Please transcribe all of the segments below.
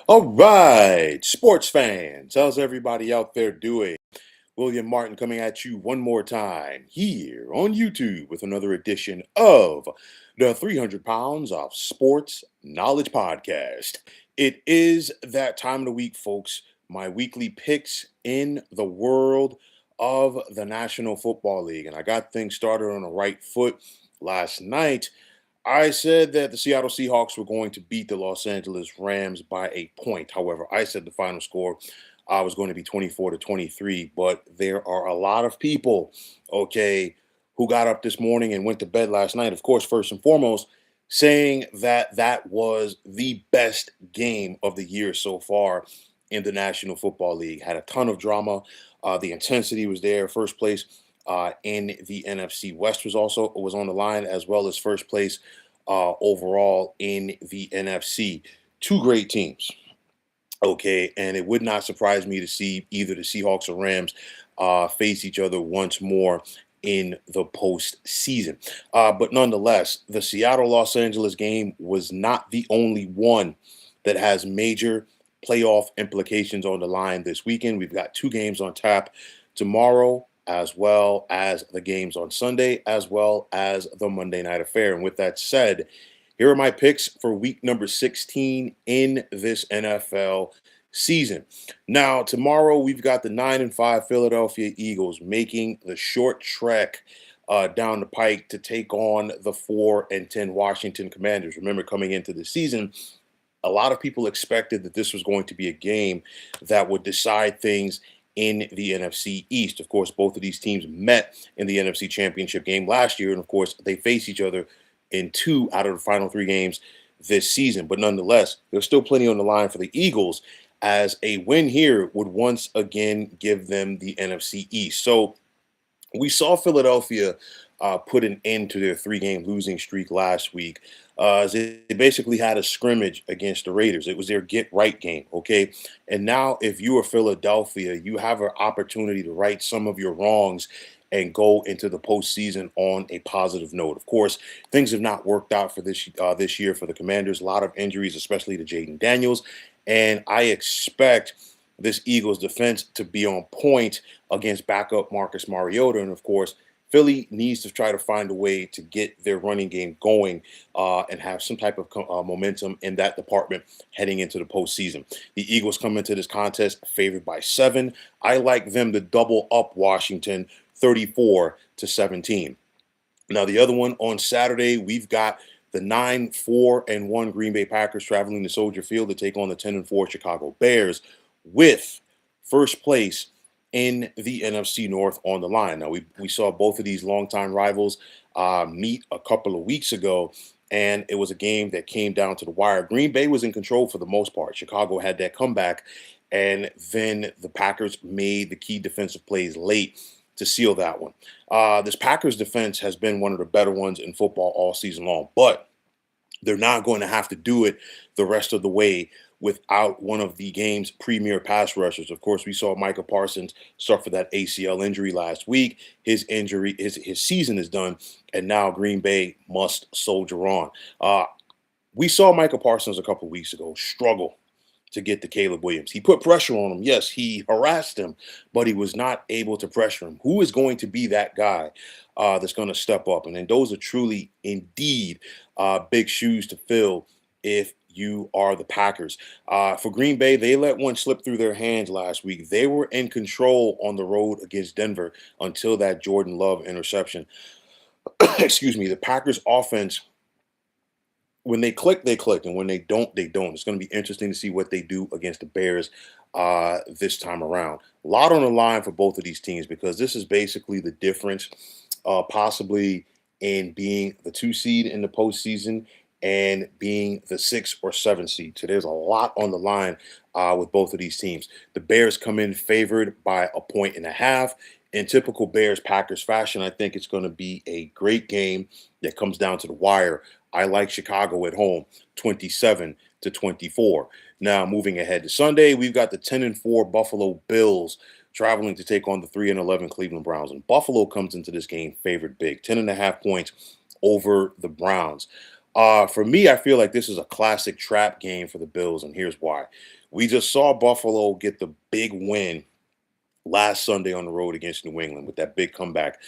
All right, sports fans, how's everybody out there doing? William Martin coming at you one more time here on YouTube with another edition of the 300 Pounds of Sports Knowledge Podcast. It is that time of the week, folks. My weekly picks in the world of the National Football League. And I got things started on the right foot last night. I said that the Seattle Seahawks were going to beat the Los Angeles Rams by a point. However, I said the final score was going to be 24-23. But there are a lot of people, okay, who got up this morning and went to bed last night, of course, first and foremost, saying that that was the best game of the year so far in the National Football League. Had a ton of drama. The intensity was there. First place in the NFC West was on the line, as well as first place overall in the NFC. Two great teams. Okay, and it would not surprise me to see either the Seahawks or Rams face each other once more in the postseason. But nonetheless, the Seattle Los Angeles game was not the only one that has major playoff implications on the line this weekend. We've got two games on tap tomorrow, as well as the games on Sunday, as well as the Monday night affair. And with that said, here are my picks for week number 16 in this NFL season. Now, tomorrow we've got the 9-5 Philadelphia Eagles making the short trek down the pike to take on the 4-10 Washington Commanders. Remember, coming into the season, a lot of people expected that this was going to be a game that would decide things in the NFC East. Of course, both of these teams met in the NFC Championship game last year, and of course, they face each other in two out of the final three games this season. But nonetheless, there's still plenty on the line for the Eagles, as a win here would once again give them the NFC East. So we saw Philadelphia put an end to their three-game losing streak last week. They basically had a scrimmage against the Raiders. It was their get-right game, okay? And now if you are Philadelphia, you have an opportunity to right some of your wrongs and go into the postseason on a positive note. Of course, things have not worked out for this year for the Commanders. A lot of injuries, especially to Jaden Daniels. And I expect this Eagles defense to be on point against backup Marcus Mariota. And of course, Philly needs to try to find a way to get their running game going and have some type of momentum in that department heading into the postseason. The Eagles come into this contest favored by 7. I like them to double up Washington 34-17. Now, the other one on Saturday, we've got the 9-4-1 Green Bay Packers traveling to Soldier Field to take on the 10-4 Chicago Bears, with first place in the NFC North on the line. Now, we saw both of these longtime rivals meet a couple of weeks ago, and it was a game that came down to the wire. Green Bay was in control for the most part. Chicago had that comeback, and then the Packers made the key defensive plays late to seal that one. This Packers defense has been one of the better ones in football all season long, but they're not going to have to do it the rest of the way without one of the game's premier pass rushers. Of course, we saw Micah Parsons suffer that ACL injury last week. His season is done, and now Green Bay must soldier on. We saw Micah Parsons a couple weeks ago struggle to get to Caleb Williams. He put pressure on him. Yes, he harassed him, but he was not able to pressure him. Who is going to be that guy that's going to step up? And then those are truly, indeed, big shoes to fill if you are the Packers. For Green Bay, they let one slip through their hands last week. They were in control on the road against Denver until that Jordan Love interception. Excuse me. The Packers offense, when they click, they click, and when they don't, they don't. It's going to be interesting to see what they do against the Bears this time around. A lot on the line for both of these teams, because this is basically the difference, possibly in being the 2 seed in the postseason and being the 6 or 7 seed. So there's a lot on the line with both of these teams. The Bears come in favored by 1.5 points. In typical Bears-Packers fashion, I think it's going to be a great game that comes down to the wire. I like Chicago at home, 27-24. Now, moving ahead to Sunday, we've got the 10-4 Buffalo Bills traveling to take on the 3-11 Cleveland Browns. And Buffalo comes into this game favored big, 10.5 points over the Browns. For me, I feel like this is a classic trap game for the Bills, and here's why. We just saw Buffalo get the big win last Sunday on the road against New England with that big comeback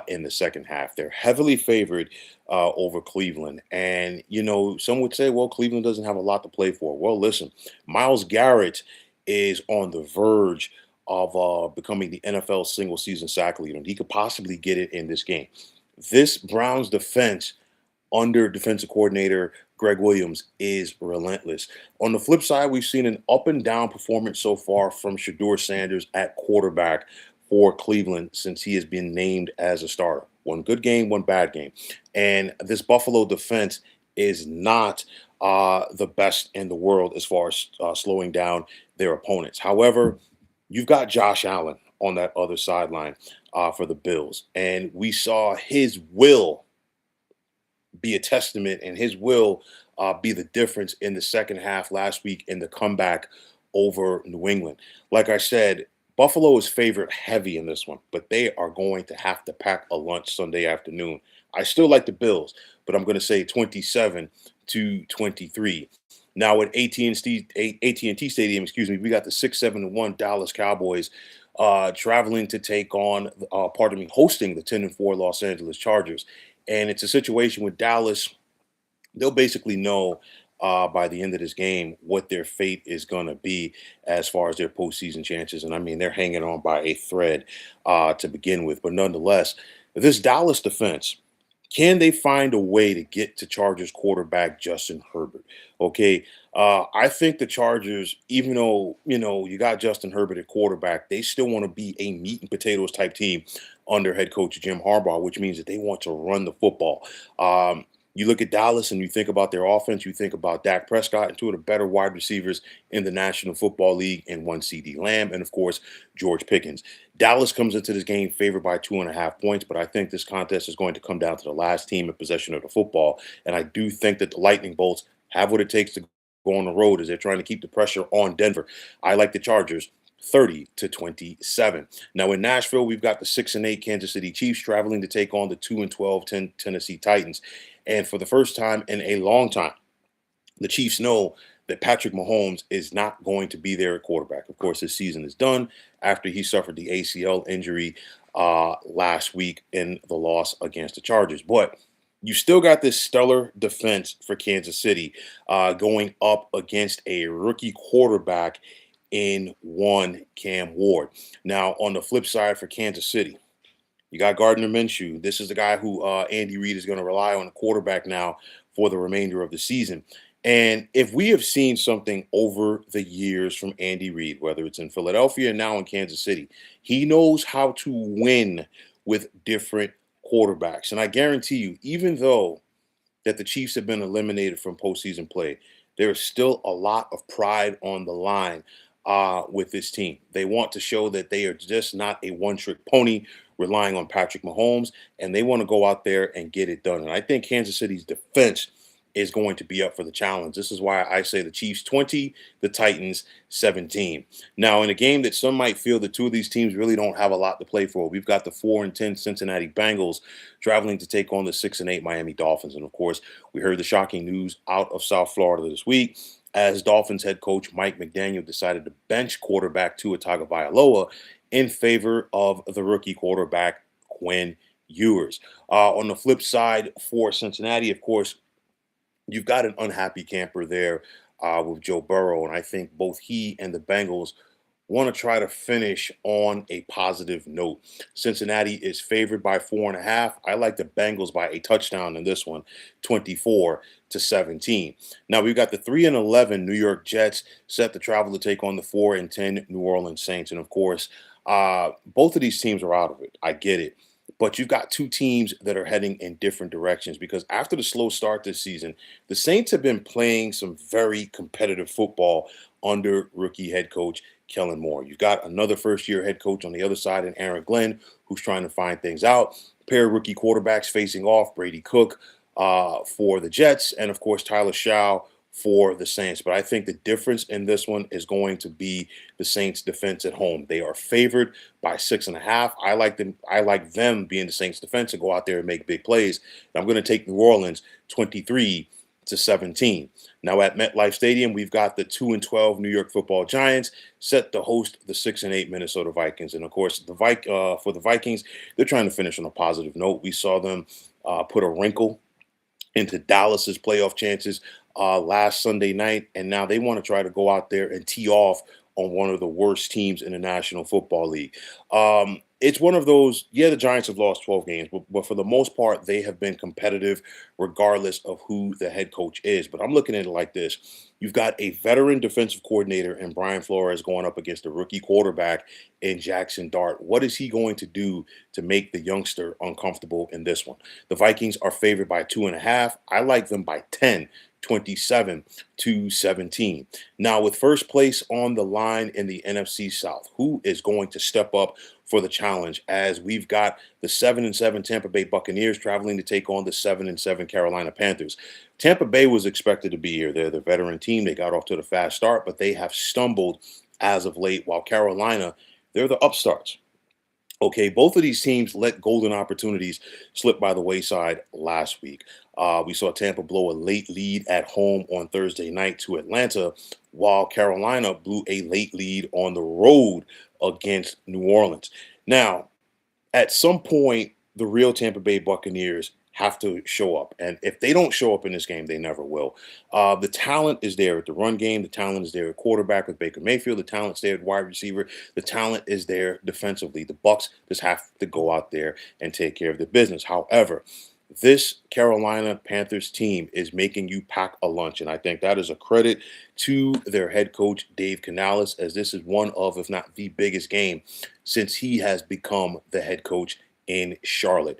in the second half. They're heavily favored over Cleveland. And, some would say, well, Cleveland doesn't have a lot to play for. Well, listen, Myles Garrett is on the verge of becoming the NFL single season sack leader, and he could possibly get it in this game. This Browns defense under defensive coordinator Greg Williams is relentless. On the flip side, we've seen an up and down performance so far from Shador Sanders at quarterback for Cleveland since he has been named as a starter. One good game, one bad game. And this Buffalo defense is not the best in the world as far as slowing down their opponents. However, you've got Josh Allen on that other sideline for the Bills. And we saw his will be a testament and his will be the difference in the second half last week in the comeback over New England. Like I said, Buffalo is favored heavy in this one, but they are going to have to pack a lunch Sunday afternoon. I still like the Bills, but I'm going to say 27-23. Now at AT&T Stadium, we got the 6-7-1 Dallas Cowboys traveling to take on, hosting the 10-4 Los Angeles Chargers. And it's a situation with Dallas. They'll basically know by the end of this game what their fate is going to be as far as their postseason chances. And I mean, they're hanging on by a thread to begin with. But nonetheless, this Dallas defense, can they find a way to get to Chargers quarterback Justin Herbert? Okay. I think the Chargers, even though, you got Justin Herbert at quarterback, they still want to be a meat and potatoes type team under head coach Jim Harbaugh, which means that they want to run the football. You look at Dallas and you think about their offense, you think about Dak Prescott and two of the better wide receivers in the National Football League in one CD Lamb and, of course, George Pickens. Dallas comes into this game favored by 2.5 points, but I think this contest is going to come down to the last team in possession of the football. And I do think that the Lightning Bolts have what it takes to go on the road as they're trying to keep the pressure on Denver. I like the Chargers 30-27. Now in Nashville, we've got the 6-8 Kansas City Chiefs traveling to take on the 2-12 Tennessee Titans. And for the first time in a long time, the Chiefs know that Patrick Mahomes is not going to be there at quarterback. Of course, his season is done after he suffered the ACL injury last week in the loss against the Chargers. But you still got this stellar defense for Kansas City going up against a rookie quarterback in one Cam Ward. Now, on the flip side for Kansas City, you got Gardner Minshew. This is the guy who Andy Reid is going to rely on the quarterback now for the remainder of the season. And if we have seen something over the years from Andy Reid, whether it's in Philadelphia and now in Kansas City, he knows how to win with different quarterbacks. And I guarantee you, even though that the Chiefs have been eliminated from postseason play, there is still a lot of pride on the line with this team. They want to show that they are just not a one-trick pony relying on Patrick Mahomes, and they want to go out there and get it done. And I think Kansas City's defense is going to be up for the challenge. This is why I say the Chiefs 20, the Titans 17. Now, in a game that some might feel the two of these teams really don't have a lot to play for, we've got the 4-10 Cincinnati Bengals traveling to take on the 6-8 Miami Dolphins. And of course, we heard the shocking news out of South Florida this week as Dolphins head coach Mike McDaniel decided to bench quarterback Tua Tagovailoa in favor of the rookie quarterback Quinn Ewers. On the flip side for Cincinnati, of course, you've got an unhappy camper there with Joe Burrow, and I think both he and the Bengals want to try to finish on a positive note. Cincinnati is favored by 4.5. I like the Bengals by a touchdown in this one, 24-17. Now we've got the 3-11 New York Jets set to travel to take on the 4-10 New Orleans Saints, and of course, both of these teams are out of it. I get it. But you've got two teams that are heading in different directions because after the slow start this season, the Saints have been playing some very competitive football under rookie head coach Kellen Moore. You've got another first-year head coach on the other side in Aaron Glenn who's trying to find things out. A pair of rookie quarterbacks facing off, Brady Cook for the Jets and, of course, Tyler Shaw for the Saints. But I think the difference in this one is going to be the Saints' defense at home. They are favored by 6.5. I like them. I like them being the Saints' defense to go out there and make big plays. And I'm going to take New Orleans 23-17. Now at MetLife Stadium, we've got the 2-12 New York Football Giants set to host the 6-8 Minnesota Vikings. And of course, for the Vikings, they're trying to finish on a positive note. We saw them put a wrinkle into Dallas's playoff chances last Sunday night, and now they want to try to go out there and tee off on one of the worst teams in the National Football League. It's one of those, yeah, the Giants have lost 12 games, but for the most part, they have been competitive regardless of who the head coach is. But I'm looking at it like this. You've got a veteran defensive coordinator in Brian Flores going up against a rookie quarterback in Jackson Dart. What is he going to do to make the youngster uncomfortable in this one? The Vikings are favored by 2.5. I like them by 10. 27-17. Now, with first place on the line in the NFC South, who is going to step up for the challenge? As we've got the 7-7 Tampa Bay Buccaneers traveling to take on the 7-7 Carolina Panthers. Tampa Bay was expected to be here. They're the veteran team. They got off to the fast start, but they have stumbled as of late. While Carolina, they're the upstarts. Okay, both of these teams let golden opportunities slip by the wayside last week. We saw Tampa blow a late lead at home on Thursday night to Atlanta, while Carolina blew a late lead on the road against New Orleans. Now, at some point, the real Tampa Bay Buccaneers have to show up. And if they don't show up in this game, they never will. The talent is there at the run game. The talent is there at quarterback with Baker Mayfield. The talent's there at wide receiver. The talent is there defensively. The Bucs just have to go out there and take care of the business. However, this Carolina Panthers team is making you pack a lunch. And I think that is a credit to their head coach, Dave Canales, as this is one of, if not the biggest game since he has become the head coach in Charlotte.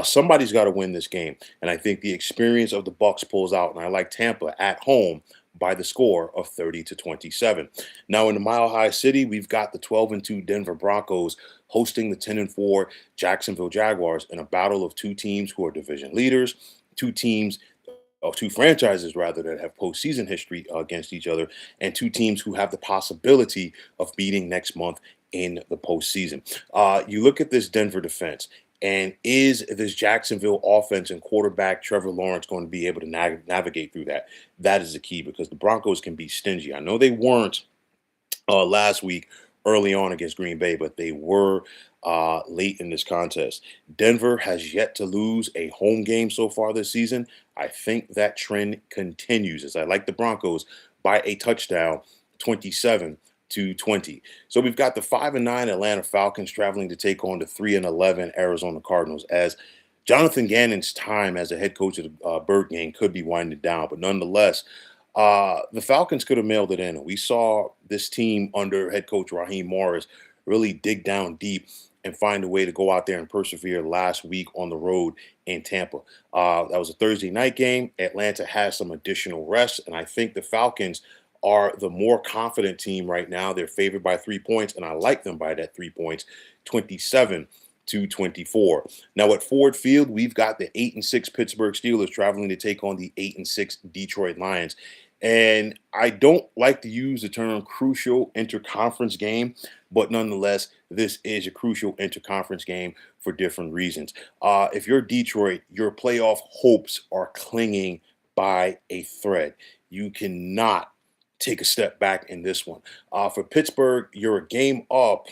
Somebody's got to win this game, and I think the experience of the Bucs pulls out. And I like Tampa at home by the score of 30-27. Now in the Mile High City, we've got the 12-2 Denver Broncos hosting the 10-4 Jacksonville Jaguars in a battle of two teams who are division leaders, two franchises rather that have postseason history against each other, and two teams who have the possibility of meeting next month in the postseason. You look at this Denver defense, and is this Jacksonville offense and quarterback Trevor Lawrence going to be able to navigate through that? That is the key, because the Broncos can be stingy. I know they weren't last week early on against Green Bay, but they were late in this contest. Denver has yet to lose a home game so far this season. I think that trend continues, as I like the Broncos by a touchdown, 27-20. So we've got the 5-9 Atlanta Falcons traveling to take on the 3-11 Arizona Cardinals, as Jonathan Gannon's time as a head coach of the Bird Gang could be winding down, but nonetheless, the Falcons could have mailed it in. We saw this team under head coach Raheem Morris really dig down deep and find a way to go out there and persevere last week on the road in Tampa. That was a Thursday night game. Atlanta has some additional rest, and I think the Falcons are the more confident team right now. They're favored by 3 points, and I like them by that 3 points, 27-24. Now at Ford Field, we've got the 8-6 Pittsburgh Steelers traveling to take on the 8-6 Detroit Lions. And I don't like to use the term crucial interconference game, but nonetheless, this is a crucial interconference game for different reasons. If you're Detroit, your playoff hopes are clinging by a thread. You cannot take a step back in this one. For Pittsburgh, you're a game up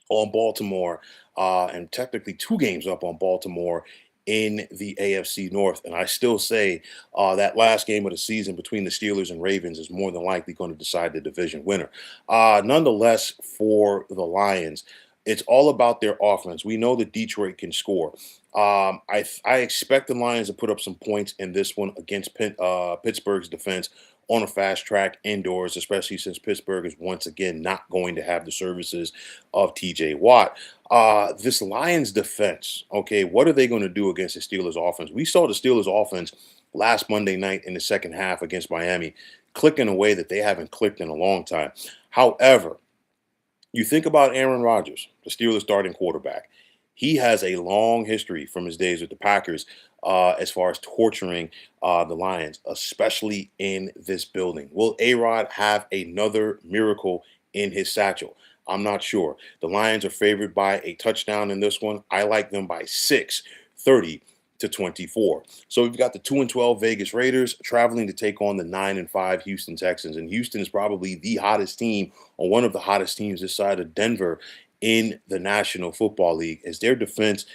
on Baltimore, and technically 2 games up on Baltimore in the AFC North. And I still say that last game of the season between the Steelers and Ravens is more than likely going to decide the division winner. Nonetheless, for the Lions, it's all about their offense. We know that Detroit can score. I expect the Lions to put up some points in this one against Pittsburgh's defense on a fast track indoors, especially since Pittsburgh is once again not going to have the services of TJ Watt. This Lions defense, okay, what are they going to do against the Steelers offense? We saw the Steelers offense last Monday night in the second half against Miami click in a way that they haven't clicked in a long time. However, you think about Aaron Rodgers, the Steelers starting quarterback. He has a long history from his days with the Packers as far as torturing the Lions, especially in this building. Will A-Rod have another miracle in his satchel? I'm not sure. The Lions are favored by a touchdown in this one. I like them by 6, 30-24. So we've got the 2-12 Vegas Raiders traveling to take on the 9-5 Houston Texans. And Houston is probably the hottest team, or one of the hottest teams this side of Denver in the National Football League, as their defense,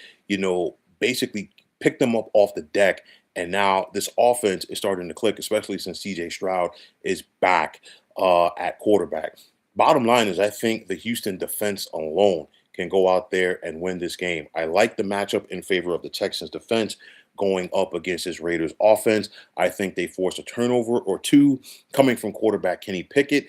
basically picked them up off the deck. And now this offense is starting to click, especially since CJ Stroud is back at quarterback. Bottom line is, I think the Houston defense alone can go out there and win this game. I like the matchup in favor of the Texans defense going up against this Raiders offense. I think they force a turnover or two coming from quarterback Kenny Pickett.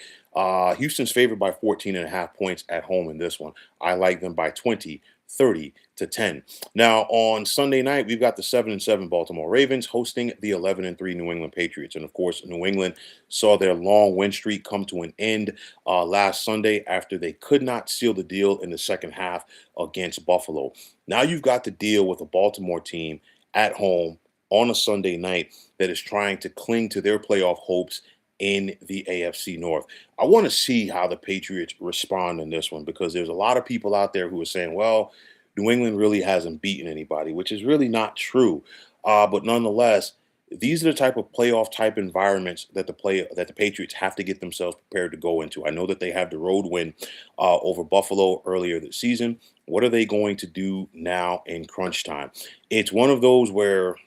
Houston's favored by 14.5 points at home in this one. I like them by 20, 30-10. Now on Sunday night, we've got the 7-7 Baltimore Ravens hosting the 11-3 New England Patriots. And of course, New England saw their long win streak come to an end last Sunday after they could not seal the deal in the second half against Buffalo. Now you've got to deal with a Baltimore team at home on a Sunday night that is trying to cling to their playoff hopes in the AFC North. I want to see how the Patriots respond in this one, because there's a lot of people out there who are saying, well, New England really hasn't beaten anybody, which is really not true. But nonetheless, these are the type of playoff type environments that the Patriots have to get themselves prepared to go into. I know that they have the road win over Buffalo earlier this season. What are they going to do now in crunch time? It's one of those where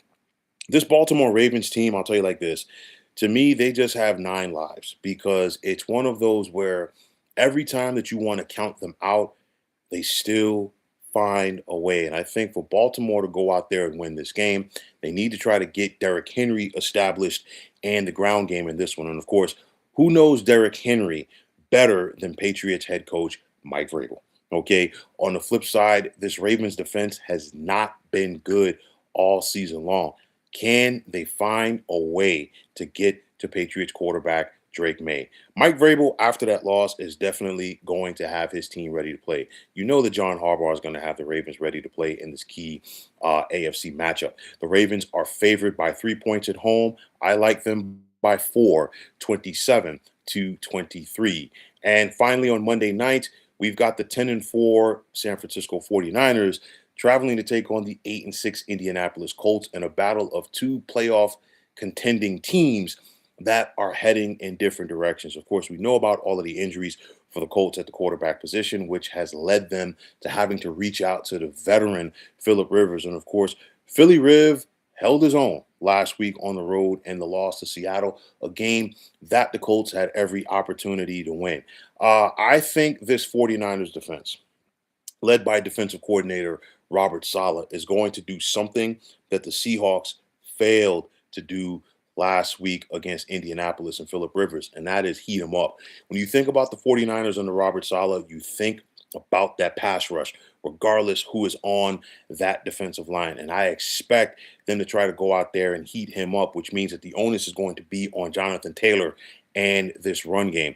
this Baltimore Ravens team, I'll tell you like this, to me, they just have 9 lives, because it's one of those where every time that you want to count them out, they still find a way. And I think for Baltimore to go out there and win this game, they need to try to get Derrick Henry established and the ground game in this one. And of course, who knows Derrick Henry better than Patriots head coach Mike Vrabel? Okay. On the flip side, this Ravens defense has not been good all season long. Can they find a way to get to Patriots quarterback Drake May? Mike Vrabel, after that loss, is definitely going to have his team ready to play. You know that John Harbaugh is going to have the Ravens ready to play in this key AFC matchup. The Ravens are favored by 3 points at home. I like them by 4, 27-23. And finally, on Monday night, we've got the 10-4 San Francisco 49ers traveling to take on the 8-6 Indianapolis Colts in a battle of two playoff contending teams that are heading in different directions. Of course, we know about all of the injuries for the Colts at the quarterback position, which has led them to having to reach out to the veteran Phillip Rivers. And of course, Philly Riv held his own last week on the road in the loss to Seattle, a game that the Colts had every opportunity to win. I think this 49ers defense, led by defensive coordinator Robert Saleh, is going to do something that the Seahawks failed to do last week against Indianapolis and Phillip Rivers, and that is heat them up. When you think about the 49ers under Robert Saleh, you think about that pass rush, regardless who is on that defensive line. And I expect them to try to go out there and heat him up, which means that the onus is going to be on Jonathan Taylor and this run game.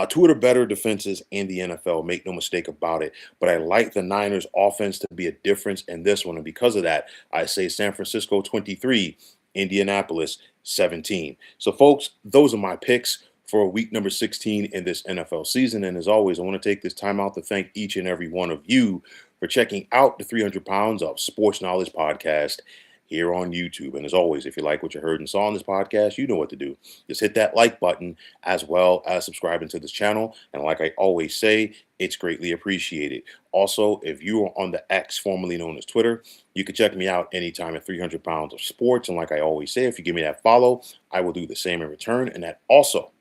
Two of the better defenses in the NFL, make no mistake about it. But I like the Niners offense to be a difference in this one. And because of that, I say San Francisco 23, Indianapolis 17. So folks, those are my picks for week number 16 in this NFL season. And as always, I want to take this time out to thank each and every one of you for checking out the 300 Pounds of Sports Knowledge podcast here on YouTube. And as always, if you like what you heard and saw on this podcast, you know what to do. Just hit that like button, as well as subscribing to this channel. And like I always say, it's greatly appreciated. Also, if you are on the X, formerly known as Twitter, you can check me out anytime at 300 Pounds of Sports. And like I always say, if you give me that follow, I will do the same in return. And that also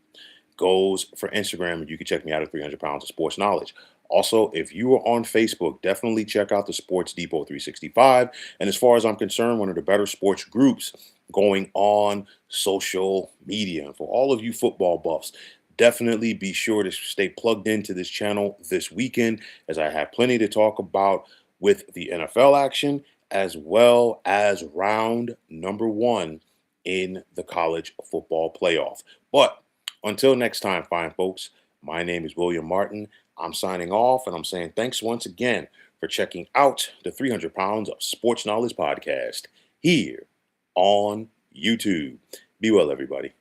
goes for Instagram, and you can check me out at 300 Pounds of Sports Knowledge. Also, if you are on Facebook, definitely check out the Sports Depot 365. And as far as I'm concerned, one of the better sports groups going on social media. And for all of you football buffs, definitely be sure to stay plugged into this channel this weekend, as I have plenty to talk about with the NFL action, as well as round number 1 in the college football playoff. But until next time, fine folks, my name is William Martin. I'm signing off, and I'm saying thanks once again for checking out the 300 Pounds of Sports Knowledge podcast here on YouTube. Be well, everybody.